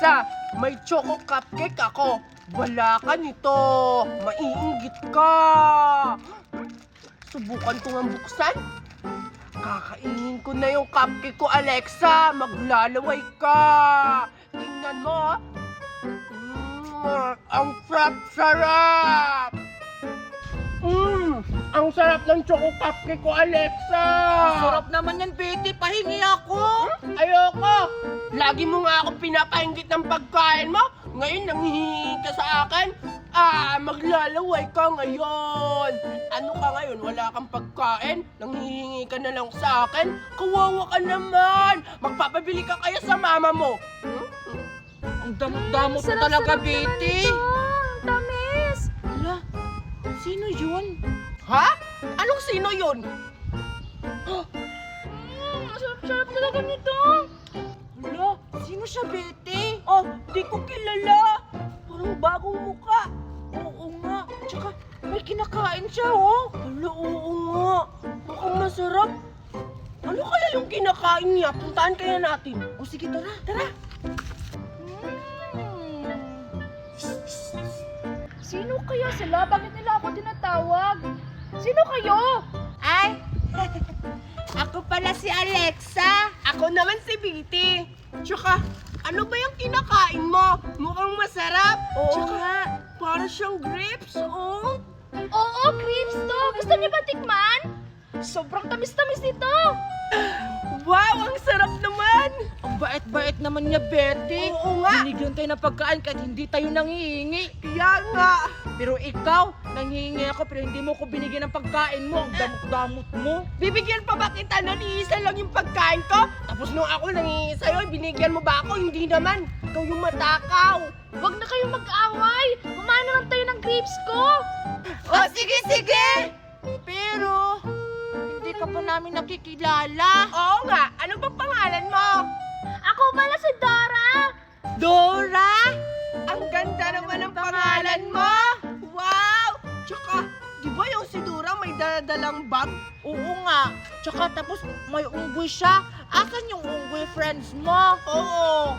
Alexa, may choco cupcake ako. Wala ka nito. Maiinggit ka. Subukan ko nga buksan. Kakainin ko na yung cupcake ko, Alexa. Maglalaway ka. Tingnan mo. Ang sarap-sarap. Ang sarap ng choco cupcake ko, Alexa. Sarap naman yan, Betty. Pahingi ako. Ayoko. Lagi mo nga ako pinapainggit ng pagkain mo. Ngayon, nanghihingi ka sa akin. Maglalaway ka ngayon. Ano ka ngayon? Wala kang pagkain? Nanghihingi ka na lang sa akin? Kawawa ka naman. Magpapabili ka kaya sa mama mo. Ang damot-damot mo talaga, Betty. Ang tamis. Hala, sino yun? Ha? Anong sino yun? Sarap-sarap talaga nito. Hala, sino siya, Betty? Oh, di ko kilala. Parang bagong muka. Oo nga. Tsaka, may kinakain siya, oh. Hala, oo nga. Mukhang masarap. Ano kaya yung kinakain niya? Puntaan kaya natin. O sige, tara. Tara. Sino kaya sila? Bakit nila ako tinatawag? Sino kayo? Ay, ako pala si Alexa. Ako naman si Betty. Tsaka, ano ba yung kinakain mo? Mukhang masarap. Oo Tsaka, nga. para siyang grapes, oh. Oo, grapes to. Gusto niyo ba tikman? Sobrang tamis-tamis nito. Wow, ang sarap naman. Ang bait-bait naman niya, Betty. Oo nga. Binigyan tayo ng pagkain kahit hindi tayo nangihingi. Kaya nga. Pero ikaw, nangihingi ako pero hindi mo ko binigyan ng pagkain mo. Ang damot-damot mo. Bibigyan pa ba kita na isa lang yung pagkain ko? Tapos nung ako nangingi sa'yo, binigyan mo ba ako? Hindi naman. Ikaw yung matakaw. Huwag na kayong mag-away. Kumain naman tayo ng grapes ko. O, sige! Pero, hindi ka pa namin nakikilala. Oo nga. Ano bang pangalan mo? Ako pala si Dora. Dora? Ang ganda naman ng pangalan mo. Wow! Tsaka, di ba yung si Dura may daladalang bag? Oo nga. Tsaka tapos may unggoy siya. Asan yung unggoy friends mo? Oo.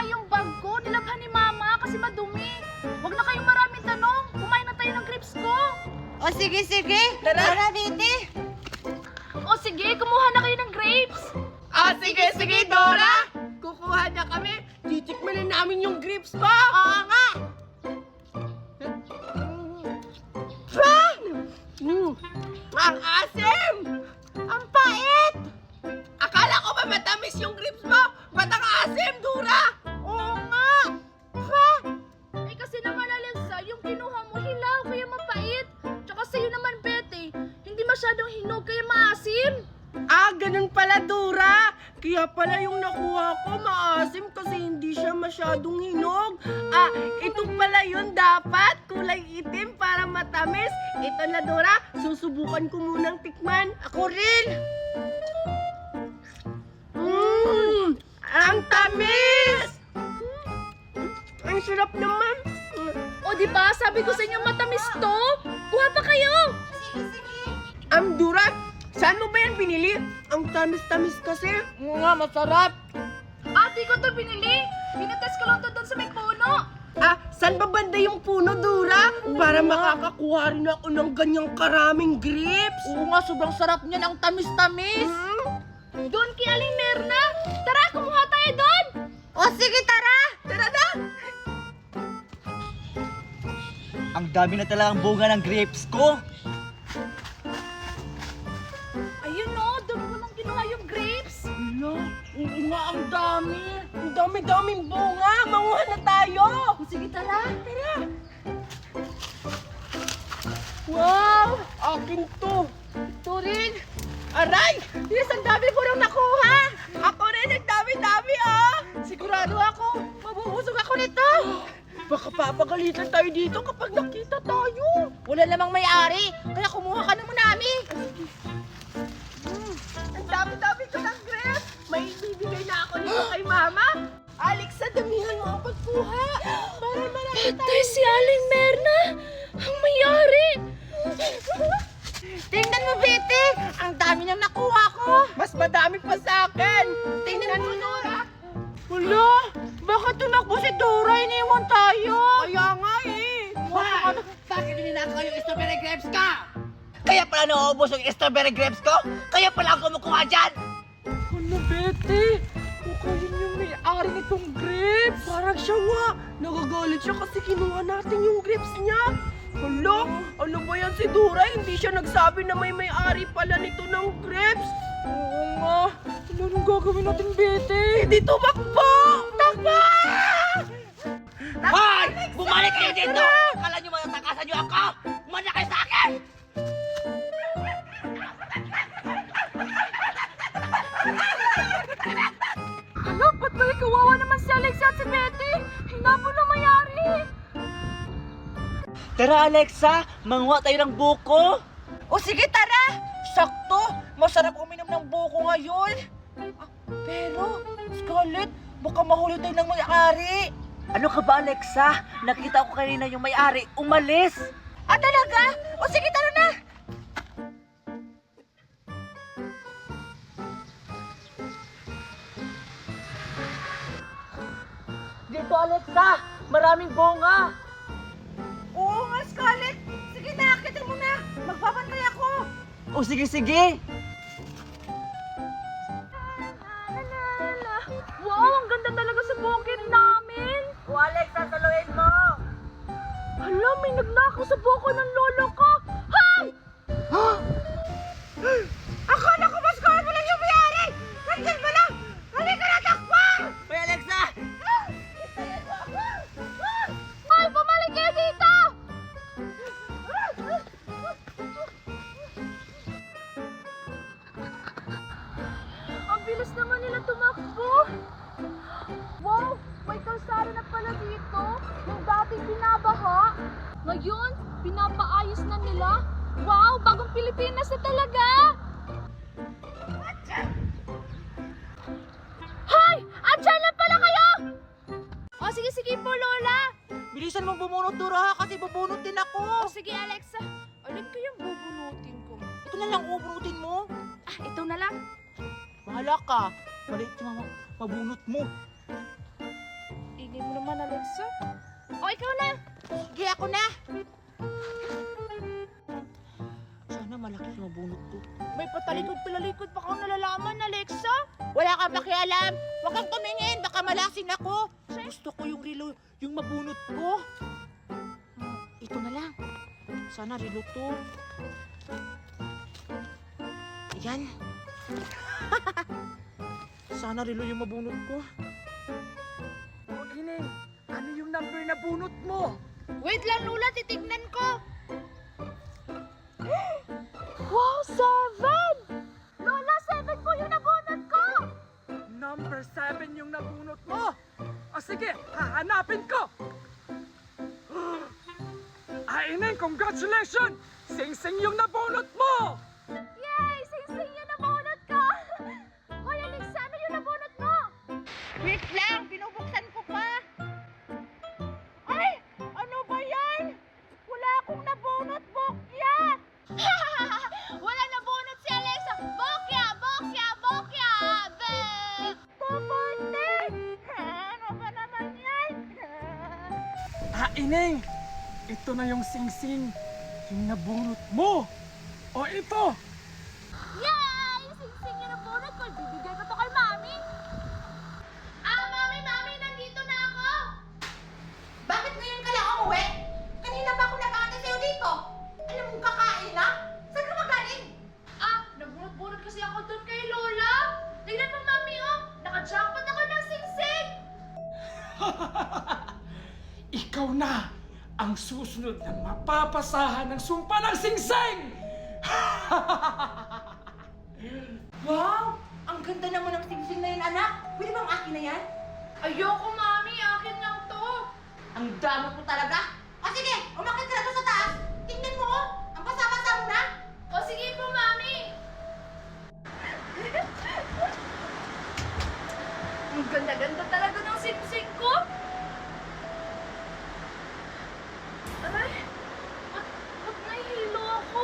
Yung bag ko, nilabhan ni Mama kasi madumi. Huwag na kayong maraming tanong. Kumain na tayo ng grapes ko. O sige. Tara. Betty. O sige, kumuha na kayo ng grapes. Sige, Dora. Kukuha na kami. Titikman na namin yung grapes mo. Oo nga. Ang asim! Ang pait! Akala ko ba matamis yung grapes mo? Ba't ang asim, Dura? Oo nga. Kasi naman, Alexa, yung kinuha mo hilaw kaya mapait. Tsaka sa'yo naman, Betty, hindi masyadong hinog kaya maasim. Ganun pala, Dura. Kaya pala yung nakuha ko maasim kasi hindi siya masyadong hinog. Ito pala yun dapat. Kulay itim para matamis. Ito na, Dora. Susubukan ko munang tikman. Ako rin. Ang tamis! Ang sarap naman. O di ba? Sabi ko sa inyo matamis to. Kuha pa kayo. Dura, saan mo ba yan binili? Ang tamis-tamis kasi. Oo nga, masarap. Di ko to binili. Pinatest ko lang to doon sa may puno. Saan ba banda yung puno, Dura? Para makakakuha rin ako ng ganyang karaming grapes. Oo nga, sobrang sarap niyan. Ang tamis-tamis. Doon kay Aling Merna. Tara, kumuha tayo doon. O sige, tara. Tara na! Ang dami na talagang bunga ng grapes ko. Ayun o, doon ko nang kinuha yung grapes. Oo nga, ang dami. Ang dami-daming bunga. Manguha na tayo. Sige, tara. Wow! Akin to. Ito rin. Aray! Yes, ang dami ko nang nakuha. Ako rin, ang dami-dami Sigurado ako, mabubusog ako nito. Baka papagalitan tayo dito kapag nakita tayo. Wala namang may-ari, kaya kumuha ka naman namin. Ang dami-dami ko ng grapes. May ibibigay na ako nito kay Mama. Alexa, damihan mo ang pagkuha. Para marami tayo. si Aling Merna. Ang mayari. Tingnan mo, Betty. Ang dami nang nakuha ko. Mas madami pa sa akin. Tingnan mo, Nora. Hala, bakit tumakbo si Dora? Iniwan tayo. Kaya nga eh. Why? Bakit ninakaw yung strawberry grapes ka? Kaya pala nauubos yung strawberry grapes ko? Kaya pala ako kumukuha dyan? Ano, Betty? Mukhang yun yung may-ari nitong grapes. Parang siya nga. Nagagalit siya kasi kinuha natin yung grapes niya. Hala, ano ba yan si Dora? Hindi siya nagsabi na may-ari pala nito ng grapes. Oo nga. Anong gagawin natin, Betty? Hindi tumakbo! Takbo! Hoy! Bumalik kayo dito! Akala nyo matatakasan nyo ako? Umanya kayo sa akin! Hala, ba't kayo kawawa naman si Alexa at si Betty? Hinabo na mayari. Tara Alexa, manguha tayo ng buko. O sige, tara! Sakto! Masarap uminom ng buko ngayon. Ah, pero, Scarlett, baka mahuli tayo ng may-ari. Ano ka ba Alexa? Nakita ko kanina yung may-ari, umalis. Ah, talaga? O sige, tara na! Dito Alexa, maraming bunga. Oo nga, Scarlett! Sige na, akitin mo na! Magbabantay ako! O sige, sige. Wow, ang ganda talaga sa bukid namin. O Alexa, saluhin mo. Hala, may nagnakaw sa buko ng lolo ko. Hay! Akala ko ba, Scarlett, wala yung may-ari! Nandyan ba lang? Halika na, takpan! Hoy Alexa! Ay, bumalik kayo dito! Ang bilis naman nila tumakbo. Wow, may kalsada na pala dito. Yung dating binabaha. Ngayon, pinapaayos na nila. Wow, bagong Pilipinas na talaga. Hay! Andiyan lang pala kayo! O, sige po, Lola. Bilisan mong bumunot, Dora, ha? Kasi bubunot din ako. O, sige, Alexa. Alin ko yung bubunutin ko? Ito na lang ubunutin mo. Ah, ito na lang. Bahala ka. Maliit yung mabunot mo. Ingay mo naman, Alexa. O, ikaw na. Sige, ako na. Sana malaki yung mabunot ko. May patalikod-palalikod pa kang nalalaman, Alexa. Wala kang pakialam. Huwag kang tumingin. Baka malasin ako. Gusto ko yung relo, yung mabunot ko. Ito na lang. Sana relo to. Yan. Sana relo yung mabunot ko. O Ineng, ano yung number na bunot mo? Wait lang, Lola. Titignan ko. Wow, 7! Lola, 7 po yung nabunot ko! Number 7 yung nabunot mo. O sige, hahanapin ko. Ineng, congratulations! Sing-sing yung nabunot mo! Yay! Sing-sing yung nabunot ko! Hoy, Alexa, ano yung nabunot mo? Wait lang. Binubuksan ko pa. Ay! Ano ba yan? Wala akong nabunot, Bokya. Wala nabunot si Alexa! Bokya! Bokya! Bokya! Bek! Pupuntik! Ano ba naman yan? Ineng, ito na yung sing-sing yung nabunot mo. O ito, Yay! Sing-sing yung nabunot ko. Bibigay ko to kay Mami. Mami! Mami! Nandito na ako! Bakit ngayon ka lang umuwi? Kanina pa ako nag-aantay sa'yo dito. Alam mong kakain na? Saan ka magaling? Nagbunot-bunot kasi ako doon kay Lola. Tingnan mo, Mami, oh! Naka-jackpot ako ng sing-sing! ikaw na ang susunod na mapapasahan ng sumpa ng sing-sing! Wow! Ang ganda naman ng singsing na yun, anak. Pwede bang akin na yan? Ayoko, Mami. Akin lang to. Ang damot mo talaga. O sige, umakit ka na doon sa taas. Tingnan mo, oh. Ang basa-basa mo na. O sige po, Mami. Ang ganda-ganda talaga ng sing-sing ko. Aray, ba't nahihilo ako?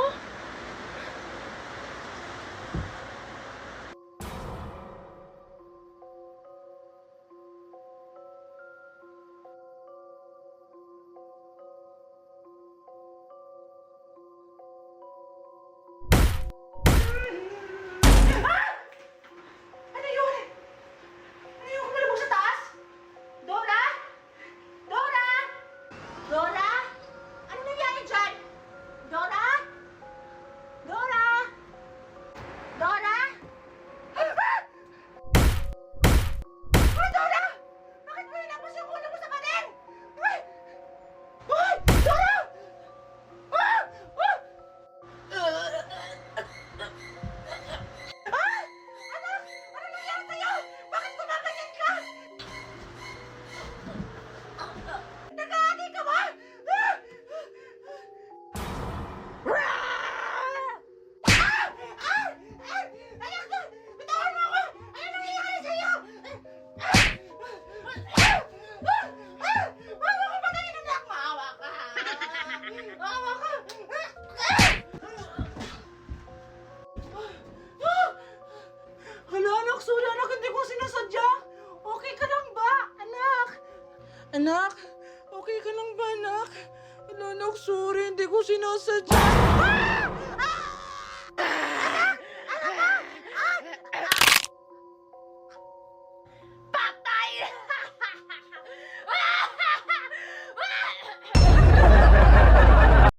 Anak, okay ka lang ba, anak? Anak, sorry, hindi ko sinasadya.